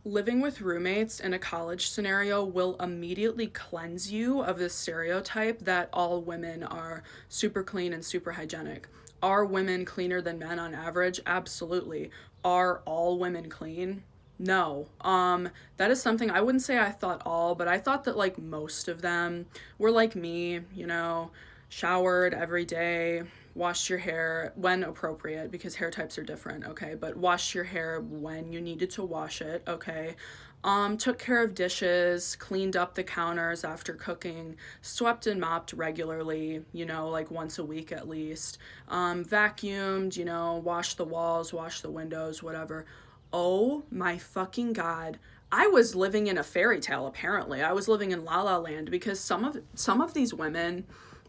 Living with roommates in a college scenario will immediately cleanse you of this stereotype that all women are super clean and super hygienic. Are women cleaner than men on average? Absolutely. Are all women clean? No. That is something I wouldn't say I thought all, but I thought that like most of them were like me, showered every day, washed your hair when appropriate because hair types are different, okay? But washed your hair when you needed to wash it, okay? Took care of dishes, cleaned up the counters after cooking, swept and mopped regularly, like once a week at least. Vacuumed, washed the walls, washed the windows, whatever. Oh my fucking God. I was living in a fairy tale apparently. I was living in La La Land because some of these women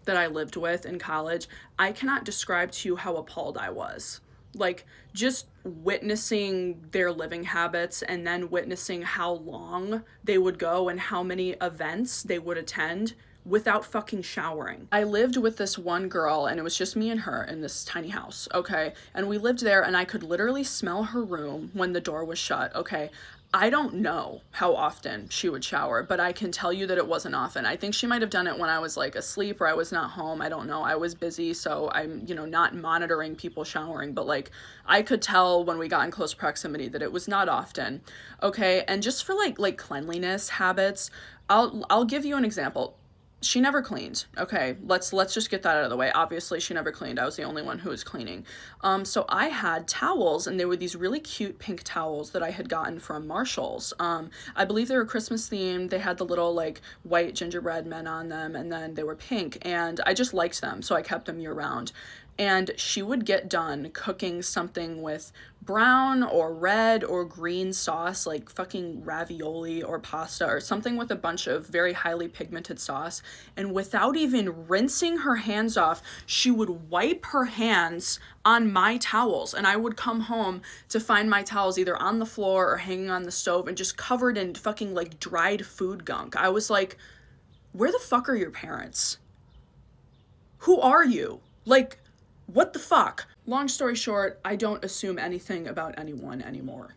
that I lived with in college, I cannot describe to you how appalled I was. Like, just witnessing their living habits and then witnessing how long they would go and how many events they would attend without fucking showering. I lived with this one girl and it was just me and her in this tiny house, okay? And we lived there and I could literally smell her room when the door was shut, okay? I don't know how often she would shower, but I can tell you that it wasn't often. I think she might have done it when I was like asleep or I was not home. I don't know. I was busy, so I'm, not monitoring people showering, but like I could tell when we got in close proximity that it was not often. Okay? And just for like cleanliness habits, I'll give you an example. She never cleaned. Okay, let's just get that out of the way. Obviously, she never cleaned. I was the only one who was cleaning. So I had towels, and they were these really cute pink towels that I had gotten from Marshall's. I believe they were Christmas themed. They had the little like white gingerbread men on them, and then they were pink, and I just liked them, so I kept them year round. And she would get done cooking something with brown or red or green sauce, like fucking ravioli or pasta or something with a bunch of very highly pigmented sauce. And without even rinsing her hands off, she would wipe her hands on my towels. And I would come home to find my towels either on the floor or hanging on the stove and just covered in fucking like dried food gunk. I was like, where the fuck are your parents? Who are you? Like, what the fuck? Long story short, I don't assume anything about anyone anymore.